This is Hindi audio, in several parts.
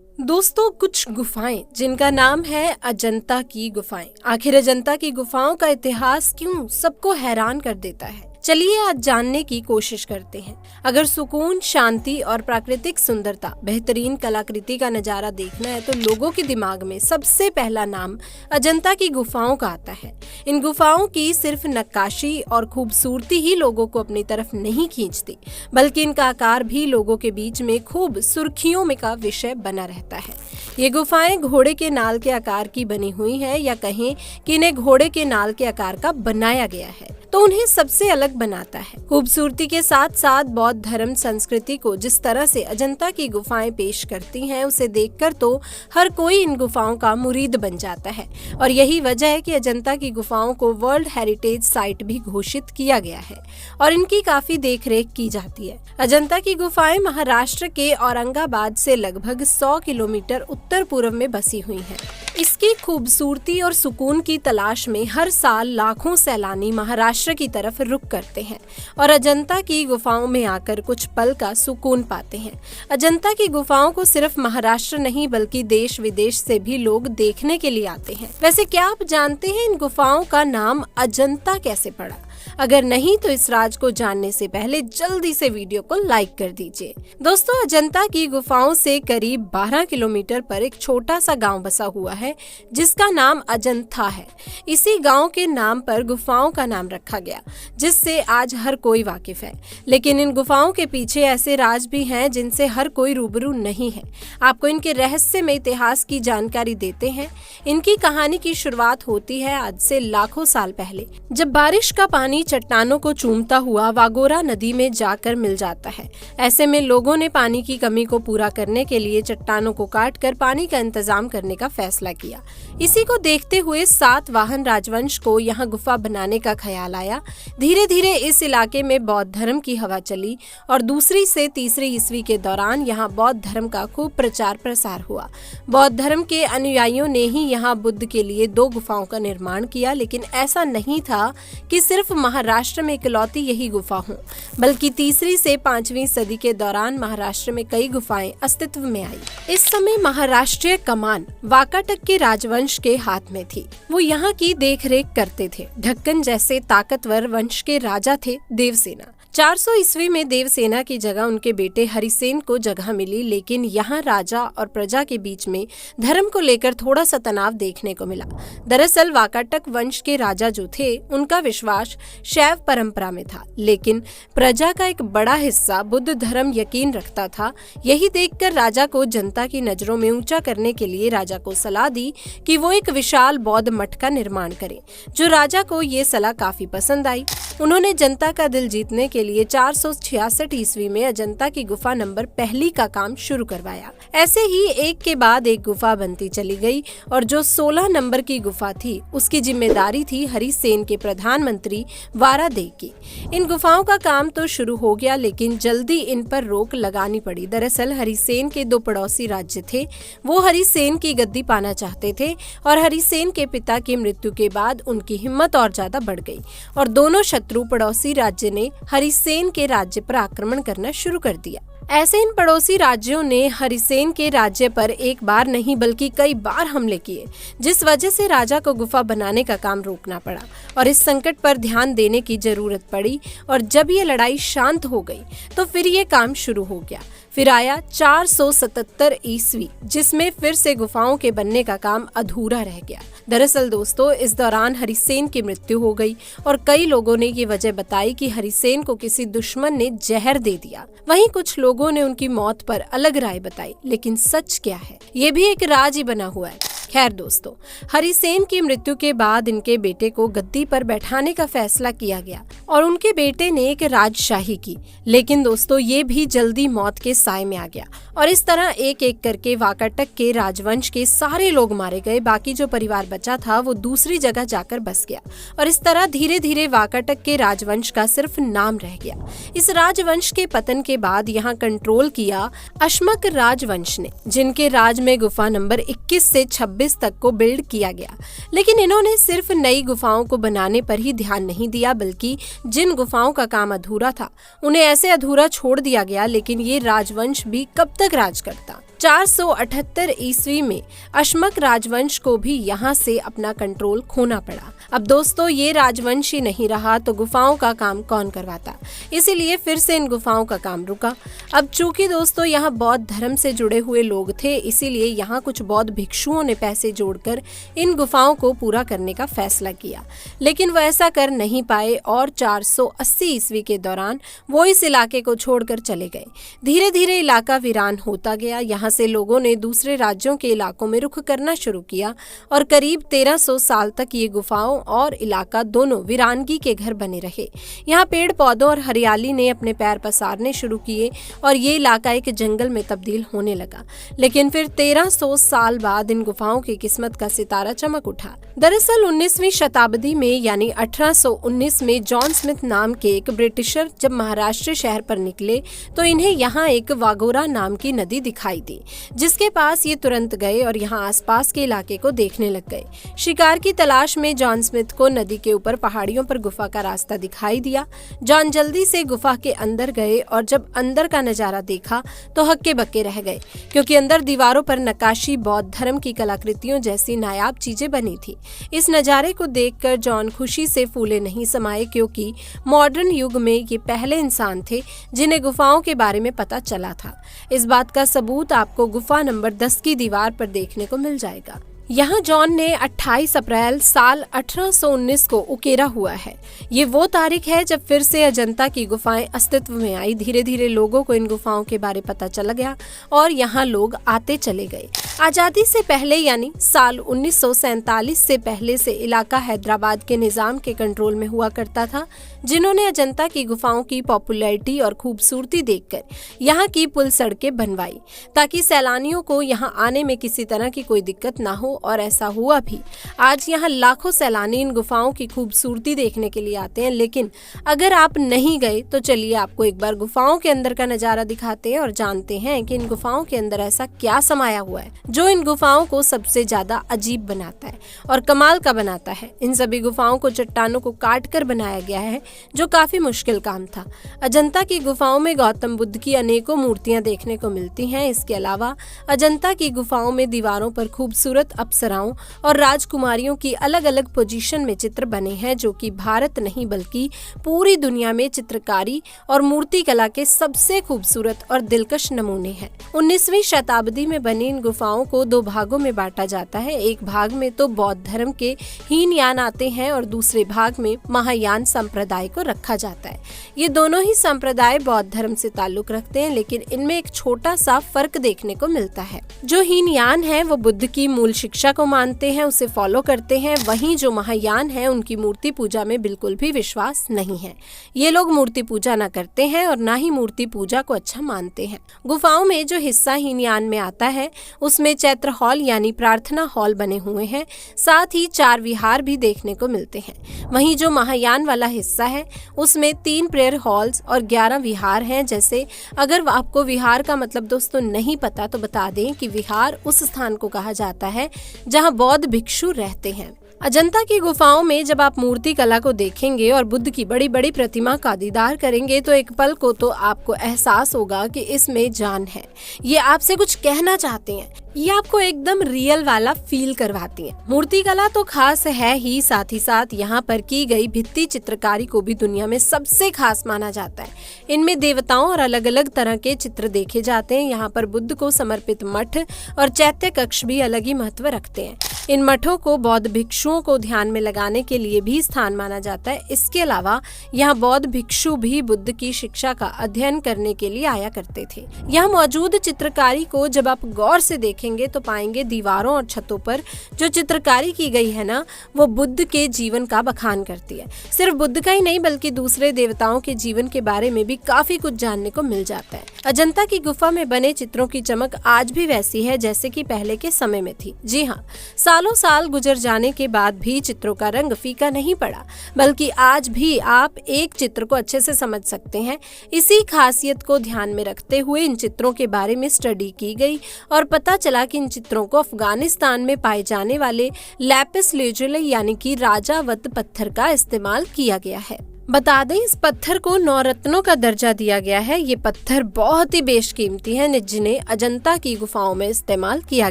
दोस्तों, कुछ गुफाएं जिनका नाम है अजंता की गुफाएं। आखिर अजंता की गुफाओं का इतिहास क्यों सबको हैरान कर देता है? चलिए आज जानने की कोशिश करते हैं। अगर सुकून, शांति और प्राकृतिक सुंदरता, बेहतरीन कलाकृति का नजारा देखना है तो लोगों के दिमाग में सबसे पहला नाम अजंता की गुफाओं का आता है। इन गुफाओं की सिर्फ नक्काशी और खूबसूरती ही लोगों को अपनी तरफ नहीं खींचती, बल्कि इनका आकार भी लोगों के बीच में खूब सुर्खियों में का विषय बना रहता है। ये गुफाएं घोड़े के नाल के आकार की बनी हुई है, या कहें कि इन्हें घोड़े के नाल के आकार का बनाया गया है तो उन्हें सबसे अलग बनाता है। खूबसूरती के साथ साथ बौद्ध धर्म संस्कृति को जिस तरह से अजंता की गुफाएं पेश करती हैं, उसे देखकर तो हर कोई इन गुफाओं का मुरीद बन जाता है। और यही वजह है कि अजंता की गुफाओं को वर्ल्ड हेरिटेज साइट भी घोषित किया गया है और इनकी काफी देखरेख की जाती है। अजंता की गुफाएं महाराष्ट्र के औरंगाबाद से लगभग 100 किलोमीटर उत्तर पूर्व में बसी हुई हैं। इसकी खूबसूरती और सुकून की तलाश में हर साल लाखों सैलानी महाराष्ट्र की तरफ रुख करते हैं और अजंता की गुफाओं में आकर कुछ पल का सुकून पाते हैं। अजंता की गुफाओं को सिर्फ महाराष्ट्र नहीं बल्कि देश विदेश से भी लोग देखने के लिए आते हैं। वैसे क्या आप जानते हैं इन गुफाओं का नाम अजंता कैसे पड़ा? अगर नहीं तो इस राज को जानने से पहले जल्दी से वीडियो को लाइक कर दीजिए। दोस्तों, अजंता की गुफाओं से करीब 12 किलोमीटर पर एक छोटा सा गांव बसा हुआ है जिसका नाम अजंता है। इसी गांव के नाम पर गुफाओं का नाम रखा गया, जिससे आज हर कोई वाकिफ है। लेकिन इन गुफाओं के पीछे ऐसे राज भी हैं जिनसे हर कोई रूबरू नहीं है। आपको इनके रहस्यमय इतिहास की जानकारी देते हैं। इनकी कहानी की शुरुआत होती है आज से लाखों साल पहले, जब बारिश का पानी चट्टानों को चूमता हुआ वागोरा नदी में जाकर मिल जाता है। ऐसे में लोगों ने पानी की कमी को पूरा करने के लिए चट्टानों को काटकर पानी का इंतजाम करने का फैसला किया। इसी को देखते हुए सातवाहन राजवंश को यहाँ गुफा बनाने का ख्याल आया। धीरे धीरे इस इलाके में बौद्ध धर्म की हवा चली और दूसरी से तीसरी ईस्वी के दौरान यहाँ बौद्ध धर्म का खूब प्रचार प्रसार हुआ। बौद्ध धर्म के अनुयायियों ने ही यहाँ बुद्ध के लिए 2 गुफाओं का निर्माण किया। लेकिन ऐसा नहीं था कि सिर्फ महाराष्ट्र में इकलौती यही गुफा हो, बल्कि 3री से 5वीं सदी के दौरान महाराष्ट्र में कई गुफाएं अस्तित्व में आई। इस समय महाराष्ट्रीय कमान वाकाटक के राजवंश के हाथ में थी। वो यहाँ की देखरेख करते थे। ढक्कन जैसे ताकतवर वंश के राजा थे देवसेना। 400 ईस्वी में देवसेना की जगह उनके बेटे हरिसेन को जगह मिली। लेकिन यहाँ राजा और प्रजा के बीच में धर्म को लेकर थोड़ा सा तनाव देखने को मिला। दरअसल वाकाटक वंश के राजा जो थे उनका विश्वास शैव परंपरा में था, लेकिन प्रजा का एक बड़ा हिस्सा बुद्ध धर्म यकीन रखता था। यही देखकर राजा को जनता की नजरों में ऊंचा करने के लिए राजा को सलाह दी कि वो एक विशाल बौद्ध मठ का निर्माण करे। जो राजा को ये सलाह काफी पसंद आई। उन्होंने जनता का दिल जीतने के लिए 466 ईस्वी में अजंता की गुफा नंबर 1 का काम शुरू करवाया। ऐसे ही एक के बाद एक गुफा बनती चली गई और जो 16 नंबर की गुफा थी उसकी जिम्मेदारी थी हरिसेन के प्रधानमंत्री वारादेव की। इन गुफाओं का काम तो शुरू हो गया, लेकिन जल्दी इन पर रोक लगानी पड़ी। दरअसल हरिसेन के 2 पड़ोसी राज्य थे। वो हरिसेन की गद्दी पाना चाहते थे और हरिसेन के पिता की मृत्यु के बाद उनकी हिम्मत और ज्यादा बढ़ गई और दोनों शत्रु पड़ोसी राज्य ने हरिसेन के राज्य पर आक्रमण करना शुरू कर दिया। ऐसे इन पड़ोसी राज्यों ने हरिसेन के राज्य पर एक बार नहीं बल्कि कई बार हमले किए, जिस वजह से राजा को गुफा बनाने का काम रोकना पड़ा और इस संकट पर ध्यान देने की जरूरत पड़ी। और जब ये लड़ाई शांत हो गई तो फिर ये काम शुरू हो गया। फिर आया 477 ईस्वी, जिसमें फिर से गुफाओं के बनने का काम अधूरा रह गया। दरअसल दोस्तों, इस दौरान हरिसेन की मृत्यु हो गई और कई लोगों ने ये वजह बताई कि हरिसेन को किसी दुश्मन ने जहर दे दिया। वहीं कुछ लोगों ने उनकी मौत पर अलग राय बताई। लेकिन सच क्या है, ये भी एक राज ही बना हुआ है। खैर दोस्तों, हरिसेन की मृत्यु के बाद इनके बेटे को गद्दी पर बैठाने का फैसला किया गया और उनके बेटे ने एक राजशाही की। लेकिन दोस्तों, ये भी जल्दी मौत के साए में आ गया और इस तरह एक एक करके वाकाटक के राजवंश के सारे लोग मारे गए। बाकी जो परिवार बचा था वो दूसरी जगह जाकर बस गया और इस तरह धीरे धीरे वाकाटक के राजवंश का सिर्फ नाम रह गया। इस राजवंश के पतन के बाद यहाँ कंट्रोल किया अश्मक राजवंश ने, जिनके राज में गुफा नंबर 21 से 26 1926 तक को बिल्ड किया गया। लेकिन इन्होंने सिर्फ नई गुफाओं को बनाने पर ही ध्यान नहीं दिया, बल्कि जिन गुफाओं का काम अधूरा था उन्हें ऐसे अधूरा छोड़ दिया गया। लेकिन ये राजवंश भी कब तक राज करता? 478 ईस्वी में अशमक राजवंश को भी यहाँ से अपना कंट्रोल खोना पड़ा। अब दोस्तों, ये राजवंश ही नहीं रहा तो गुफाओं का काम कौन करवाता? इसीलिए फिर से इन गुफाओं का काम रुका। अब चूंकि दोस्तों यहाँ बौद्ध धर्म से जुड़े हुए लोग थे, इसीलिए यहाँ कुछ बौद्ध भिक्षुओं ने पैसे जोड़कर इन गुफाओं को पूरा करने का फैसला किया। लेकिन वो ऐसा कर नहीं पाए और 480 ईस्वी के दौरान वो इस इलाके को छोड़कर चले गए। धीरे धीरे इलाका वीरान होता गया। यहाँ से लोगों ने दूसरे राज्यों के इलाकों में रुख करना शुरू किया और करीब 1300 साल तक ये गुफाओं और इलाका दोनों वीरानगी के घर बने रहे। यहाँ पेड़ पौधों और हरियाली ने अपने पैर पसारने शुरू किए और ये इलाका एक जंगल में तब्दील होने लगा। लेकिन फिर 1300 साल बाद इन गुफाओं की किस्मत का सितारा चमक उठा। दरअसल 19वीं शताब्दी में यानी 1819 में जॉन स्मिथ नाम के एक ब्रिटिशर जब महाराष्ट्र शहर पर निकले तो इन्हें यहाँ एक वागोरा नाम की नदी दिखाई दी, जिसके पास ये तुरंत गए और यहाँ आसपास के इलाके को देखने लग गए। शिकार की तलाश में जॉन स्मिथ को नदी के ऊपर पहाड़ियों पर गुफा का रास्ता दिखाई दिया। जॉन जल्दी से गुफा के अंदर गए और जब अंदर का नजारा देखा तो हक्के बक्के रह गए, क्योंकि अंदर दीवारों पर नक्काशी बौद्ध धर्म की कलाकृतियों जैसी नायाब चीजें बनी थी। इस नजारे को देखकर जॉन खुशी से फूले नहीं समाये, क्योंकि मॉडर्न युग में ये पहले इंसान थे जिन्हें गुफाओं के बारे में पता चला था। इस बात का सबूत आपको गुफा नंबर 10 की दीवार पर देखने को मिल जाएगा। यहाँ जॉन ने 28 अप्रैल साल 1819 को उकेरा हुआ है। ये वो तारीख है जब फिर से अजंता की गुफाएं अस्तित्व में आई। धीरे धीरे लोगों को इन गुफाओं के बारे पता चला गया और यहाँ लोग आते चले गए। आजादी से पहले यानी साल 1947 से पहले से इलाका हैदराबाद के निजाम के कंट्रोल में हुआ करता था, जिन्होंने अजंता की गुफाओं की पॉपुलैरिटी और खूबसूरती देखकर यहाँ की पुल सड़कें बनवाई ताकि सैलानियों को यहाँ आने में किसी तरह की कोई दिक्कत ना हो, और ऐसा हुआ भी। आज यहाँ लाखों सैलानी इन गुफाओं की खूबसूरती देखने के लिए आते हैं। लेकिन अगर आप नहीं गए तो चलिए आपको एक बार गुफाओं के अंदर का नजारा दिखाते हैं और जानते हैं कि इन गुफाओं के अंदर ऐसा क्या समाया हुआ है जो इन गुफाओं को सबसे ज्यादा अजीब बनाता है और कमाल का बनाता है। इन सभी गुफाओं को चट्टानों को काट कर बनाया गया है, जो काफी मुश्किल काम था। अजंता की गुफाओं में गौतम बुद्ध की अनेकों मूर्तियां देखने को मिलती हैं। इसके अलावा अजंता की गुफाओं में दीवारों पर खूबसूरत अप्सराओं और राजकुमारियों की अलग अलग पोजीशन में चित्र बने हैं, जो कि भारत नहीं बल्कि पूरी दुनिया में चित्रकारी और मूर्ति कला के सबसे खूबसूरत और दिलकश नमूने हैं। 19वीं शताब्दी में बनी इन गुफाओं को दो भागों में बांटा जाता है। एक भाग में तो बौद्ध धर्म के हीनयान आते हैं और दूसरे भाग में महायान संप्रदाय को रखा जाता है। ये दोनों ही संप्रदाय बौद्ध धर्म से ताल्लुक रखते हैं, लेकिन इनमें एक छोटा सा फर्क देखने को मिलता है। जो हीनयान है वो बुद्ध की मूल शिक्षा को मानते हैं, उसे फॉलो करते हैं। वहीं जो महायान है उनकी मूर्ति पूजा में बिल्कुल भी विश्वास नहीं है। ये लोग मूर्ति पूजा न करते हैं और न ही मूर्ति पूजा को अच्छा मानते हैं। गुफाओं में जो हिस्सा हीनयान में आता है उसमें चैत्र हॉल यानी प्रार्थना हॉल बने हुए हैं, साथ ही 4 विहार भी देखने को मिलते हैं। वहीं जो महायान वाला हिस्सा है उसमें 3 प्रेयर हॉल्स और 11 विहार हैं। जैसे अगर आपको विहार का मतलब दोस्तों नहीं पता तो बता दें कि विहार उस स्थान को कहा जाता है जहां बौद्ध भिक्षु रहते हैं। अजंता की गुफाओं में जब आप मूर्ति कला को देखेंगे और बुद्ध की बड़ी बड़ी प्रतिमा का दीदार करेंगे तो एक पल को तो आपको एहसास होगा कि इसमें जान है। ये आपसे कुछ कहना चाहते हैं। ये आपको एकदम रियल वाला फील करवाती है। मूर्ति कला तो खास है ही, साथ ही साथ यहाँ पर की गई भित्ति चित्रकारी को भी दुनिया में सबसे खास माना जाता है। इनमें देवताओं और अलग अलग तरह के चित्र देखे जाते हैं। यहाँ पर बुद्ध को समर्पित मठ और चैत्य कक्ष भी अलग ही महत्व रखते हैं। इन मठों को बौद्ध भिक्षुओं को ध्यान में लगाने के लिए भी स्थान माना जाता है। इसके अलावा यहाँ बौद्ध भिक्षु भी बुद्ध की शिक्षा का अध्ययन करने के लिए आया करते थे। यहाँ मौजूद चित्रकारी को जब आप गौर से देखेंगे तो पाएंगे दीवारों और छतों पर जो चित्रकारी की गई है ना, वो बुद्ध के जीवन का बखान करती है। सिर्फ बुद्ध का ही नहीं बल्कि दूसरे देवताओं के जीवन के बारे में भी काफी कुछ जानने को मिल जाता है। अजंता की गुफा में बने चित्रों की चमक आज भी वैसी है जैसे कि पहले के समय में थी। जी हाँ, सालों साल गुजर जाने के बाद भी चित्रों का रंग फीका नहीं पड़ा, बल्कि आज भी आप एक चित्र को अच्छे से समझ सकते हैं। इसी खासियत को ध्यान में रखते हुए इन चित्रों के बारे में स्टडी की गई और पता चला कि इन चित्रों को अफगानिस्तान में पाए जाने वाले लैपिस लेजुली यानी कि राजावत पत्थर का इस्तेमाल किया गया है। बता दें, इस पत्थर को 9 रत्नों का दर्जा दिया गया है। ये पत्थर बहुत ही बेशकीमती हैं, जिन्हें अजंता की गुफाओं में इस्तेमाल किया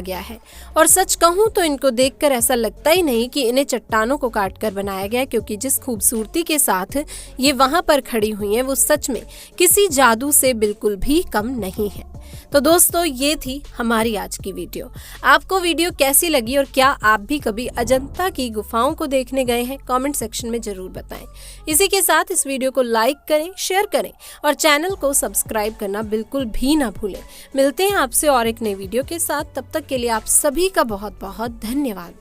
गया है। और सच कहूं तो इनको देखकर ऐसा लगता ही नहीं कि इन्हें चट्टानों को काटकर बनाया गया, क्योंकि जिस खूबसूरती के साथ ये वहां पर खड़ी हुई हैं वो सच में किसी जादू से बिल्कुल भी कम नहीं है। तो दोस्तों, ये थी हमारी आज की वीडियो। आपको वीडियो कैसी लगी और क्या आप भी कभी अजंता की गुफाओं को देखने गए हैं? कमेंट सेक्शन में जरूर बताएं। इसी के साथ इस वीडियो को लाइक करें, शेयर करें और चैनल को सब्सक्राइब करना बिल्कुल भी ना भूलें। मिलते हैं आपसे और एक नई वीडियो के साथ। तब तक के लिए आप सभी का बहुत बहुत धन्यवाद।